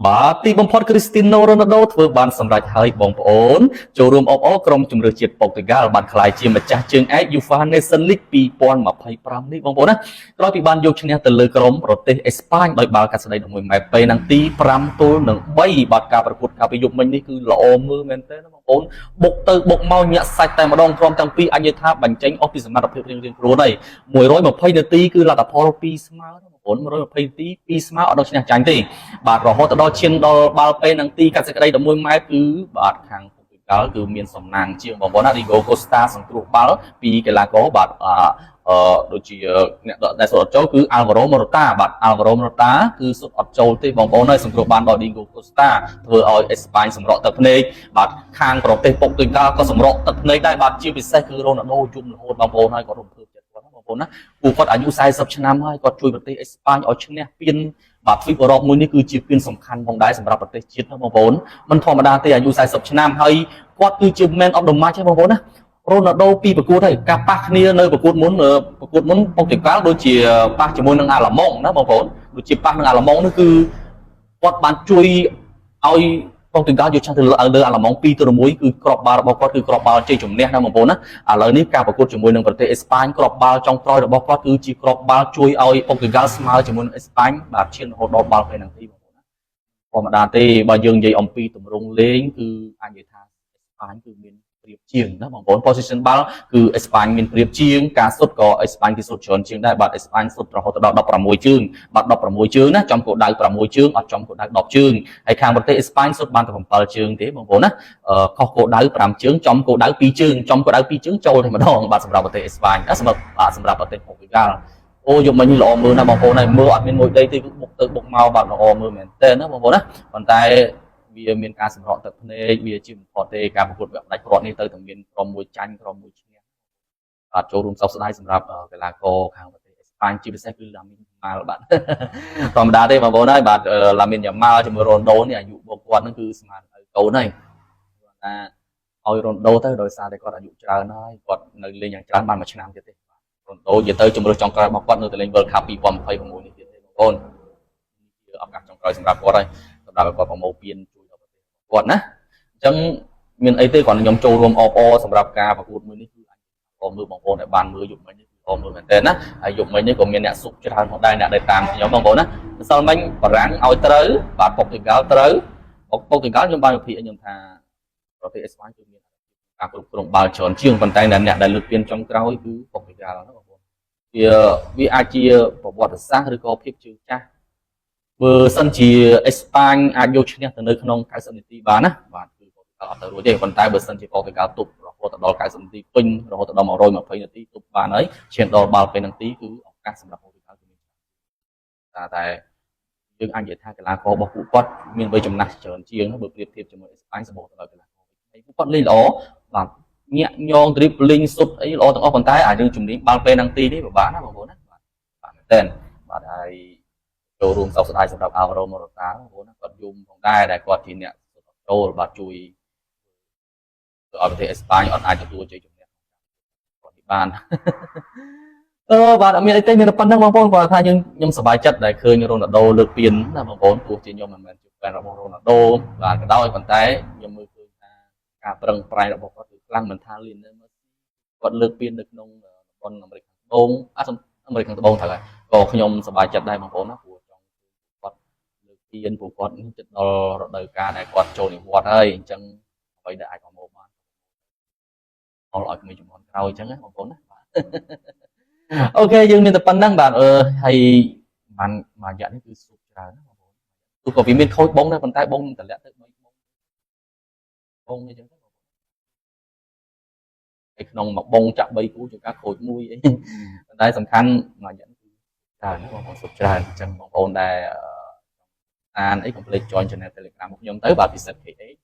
បាទទីបំផុត Cristiano Ronaldo ធ្វើបានសម្រេចហើយបងប្អូនចូលរួមអបអរក្រុមជម្រើសជាតិប៉ូទុយហ្គាល់បានក្លាយជាម្ចាស់ជើងឯក UEFA Nations League 2025នេះបងប្អូនណាក្រោយពីបានយកឈ្នះទៅលើក្រុមប្រទេសអេស្ប៉ាញដោយបាល់កាត់ស្ដី11ម៉ែត្រពេលនឹងទី5-3បាទការប្រកួតកាលពីយប់មិញនេះគឺល្អមើលមែនទែនណាបងប្អូនបុកទៅបុកមកញាក់សាច់តែម្ដងព្រមទាំងពីរអាចនិយាយថាបញ្ចេញអស់ពីសមត្ថភាពរៀងៗខ្លួនហើយ120នាទីគឺលទ្ធផល2ស្មើ120នាទី2ស្មើអត់ដល់ឈ្នះចាញ់ទេបាទរហូតដល់ឈានដល់បាល់ពេលនឹងទីកាត់សេចក្តី11ម៉ែត្រគឺបាទខាងប៉ូទុយហ្គាល់គឺមានសំណាងជាងបងប្អូនណា Diego Costa សង្គ្រោះបាល់ពីកីឡាករបាទដូចជាអ្នកដែលសុទ្ធអត់ចូលគឺ Alvaro Morata បាទ Alvaro Morata គឺសុទ្ធអត់ចូលទេបងប្អូនហើយសង្គ្រោះបានដោយ Diego Costa ធ្វើឲ្យអេស្ប៉ាញសម្រក់ទឹកភ្នែកបាទខាងប្រទេសប៉ូទុយហ្គាល់ក៏សម្រក់ទឹកភ្នែកដែរបាទជាពិសេសគឺ Ronaldo យំរហូតបងប្អូនហើយក៏រំភើបចិត្តគាត់បងប្អូនណាគូគាត់អាយុ40ឆ្នាំហើយគាត់ជួយប្រទេសអេស្ប៉ាញឲ្យឈ្នះពានបាទទ្វីបអឺរ៉ុបមួយនេះគឺជាពានសំខាន់ផងដែរសម្រាប់ប្រទេសជាតិបងប្អូនមិនធម្មតាទេអាយុ40ឆ្នាំហើយគាត់គឺជា Man of the Match ហ្នឹងបងប្អូនណារ៉ូណាល់ដូពីប្រកួតហើយការប៉ះគ្នានៅប្រកួតមុនប៉ូទុយហ្គាល់ដូចជាប៉ះជាមួយនឹងអាឡម៉ុងណាបងប្អូនដូចជាប៉ះនឹងអាឡម៉ុងនេះគឺគាត់បានជួយឲ្យប៉ូទុយហ្គាល់យកឈ្នះទៅលើអាឡម៉ុង2-1គឺក្របបាល់របស់គាត់គឺក្របបាល់ជ័យជំនះណាបងប្អូនណាឥឡូវនេះការប្រកួតជាមួយនឹងប្រទេសអេស្ប៉ាញក្របបាល់ចុងក្រោយរបស់គាត់គឺជាក្របបាល់ជួយឲ្យប៉ូទុយហ្គាល់ស្មើជាមួយនឹងអេស្ប៉ាញបាទឈានរហូតដល់បាល់ពេលហ្នឹងទីបងប្អូនណាធម្មតាទេបើយើងនិយាយអំពីទម្រង់លេងគឺអាចនិយាយថាអេស្ប៉ាញគឺមានប្រៀបជាងណាបងប្អូន position បាល់គឺអេស្ប៉ាញមានប្រៀបជាងការសុទ្ធក៏អេស្ប៉ាញគេសុទ្ធច្រើនជាងដែរបាទអេស្ប៉ាញសុទ្ធរហូតដល់16ជើងបាទ16ជើងណាចំគោលដៅ6ជើងអត់ចំគោលដៅ10ជើងហើយខាងប្រទេសអេស្ប៉ាញសុទ្ធបានតែ7ជើងទេបងប្អូនណាខុសគោលដៅ5ជើងចំគោលដៅ2ជើងចំគោលដៅ2ជើងចូលតែម្ដងបាទសម្រាប់ប្រទេសអេស្ប៉ាញសម្រាប់ប្រទេសប៉ូទុយហ្គាល់អូយកមិញល្អមើលណាបងប្អូនហើយមើលអត់មានមួយដីទេគឺបុកទៅបុកមកបាទល្អមើលមែនតើណាបងប្អូនណាប៉ុន្តែវាមានការសម្រក់ទឹកភ្នែកវាជាមិនផុតទេការប្រកួតវគ្គផ្ដាច់គ្រាប់នេះទៅតែមានក្រុមមួយចាញ់ក្រុមមួយឈ្នះបាទចូលរួមសោកស្ដាយសម្រាប់កីឡាករខាងប្រទេសអេស្ប៉ាញជាពិសេសគឺឡាមីនយ៉ាម៉ាល់បាទធម្មតាទេបងប្អូនហើយបាទឡាមីនយ៉ាម៉ាល់ជាមួយរ៉ូណាល់ដូនេះអាយុរបស់គាត់នឹងគឺស្មើនឹងកូនហើយថាឲ្យរ៉ូណាល់ដូទៅដោយសារតែគាត់អាយុច្រើនហើយគាត់នៅលេងយ៉ាងច្រើនបានមួយឆ្នាំទៀតទេរ៉ូណាល់ដូនិយាយទៅជំរឿសចុងក្រោយរបស់គាត់នៅតែលេង World Cup 2026នេះទៀតទេបងប្អូនជាឱកាសចុងក្រោយសម្រាប់គាត់ហើយសម្រាប់គាត់ប្រមូលពានជួយដល់ប្រទេសគាត់ណាអញ្ចឹងមានអីទេគាត់ខ្ញុំចូលរួមអបអរសម្រាប់ការប្រកួតមួយនេះគឺអាចមើលបងប្អូនដែលបានមើលយប់មិញនេះគឺអរមើលមែនតើណាហើយយប់មិញនេះក៏មានអ្នកសុខច្រើនផងដែរអ្នកដែលតាមខ្ញុំបងប្អូនណាម្សិលមិញបារាំងឲ្យត្រូវបាទប៉ូទុយហ្គាល់ត្រូវប៉ូទុយហ្គាល់ខ្ញុំបានវិភាគខ្ញុំថាប្រទេសអេស្ប៉ាញគឺមានការគ្រប់គ្រងបាល់ច្រើនជាងប៉ុន្តែអ្នកដែលលើកពានចុងក្រោយគឺប៉ូទុយហ្គាល់ណាបងប្អូនវាអាចជាប្រវត្តិសាស្ត្រឬក៏ភាពជឿចាស់បើសិនជាអេស្ប៉ាញអាចយកឈ្នះទៅនៅក្នុង90នាទីបានណាបាទគឺប៉ូទុយហ្គាល់អត់ទៅរួចទេប៉ុន្តែបើសិនជាប៉ូទុយហ្គាល់ទប់រហូតដល់90នាទីពេញរហូតដល់120នាទីទប់បានហើយឈានដល់បាល់ពេលនឹងទីគឺឱកាសសម្រាប់ប៉ូទុយហ្គាល់គឺមានតែយើងអាចនិយាយថាកីឡាកររបស់ពួកគាត់មានវ័យចំណាស់ច្រើនជាងបើប្រៀបធៀបជាមួយអេស្ប៉ាញសម្បូរទៅដោយកីឡាករហើយពួកគាត់លេងល្អបាទញាក់ញង dribbling សុទ្ធអីល្អទាំងអស់ប៉ុន្តែអាចយើងជំនាញបាល់ពេលនឹងទីនេះពិបាកណាបងប្អូនណាបាទមែនតើបាទហើយចូលរួមសោកស្ដាយសម្រាប់ Alvaro Morata បងប្អូនណាគាត់យំផងដែរដែលគាត់ជាអ្នកចូលបាទជួយឲ្យប្រទេសអេស្ប៉ាញអត់អាចទទួលជ័យជំនះគាត់បានបាទអត់មានអីទេមានតែប៉ុណ្្នឹងបងប្អូនគាត់ថាខ្ញុំសប្បាយចិត្តដែលឃើញរ៉ូណាល់ដូលើកពានណាបងប្អូនទោះជាខ្ញុំមិនមែនជាហ្វេនរបស់រ៉ូណាល់ដូបាទក៏ដោយប៉ុន្តែខ្ញុំមើលឃើញថាការប្រឹងប្រែងរបស់គាត់គឺខ្លាំងមិនថាលីនគាត់លើកពាននៅក្នុងតំបន់អាមេរិកខាងត្បូងអាមេរិកខាងត្បូងត្រូវហើយក៏ខ្ញុំសប្បាយចិត្តដែរបងប្អូនណាព្រោះចង់គាត់លើកពានព្រោះគាត់ជិតដល់រដូវកាលដែលគាត់ចូលនិវត្តន៍ហើយអញ្ចឹងអ្វីដែលអាចប្រមូលបានអល់ឲ្យក្មេងជំនាន់ក្រោយអញ្ចឹងណាបងប្អូនណាអូខេយើងមានតែប៉ុណ្្នឹងបាទហើយបានមួយរយៈនេះគឺសុខច្រើនណាបងប្អូនទោះក៏វាមានខូចបងដែរប៉ុន្តែបងតម្លាក់ទៅ3បងអញ្ចឹងទៅបងហើយក្នុងមួយបងចាក់3គូជាការខូចមួយអីប៉ុន្តែសំខាន់មួយរយៈនេះគឺច្រើនណាបងប្អូនសុខច្រើនអញ្ចឹងបងប្អូនដែលអានអីកុំភ្លេច join channel Telegram របស់ខ្ញុំទៅបាទពិសេស KH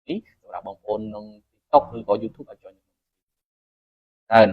នេះសម្រាប់បងប្អូនក្នុង TikTok ឬក៏ YouTube ឲ្យ join ច្រើន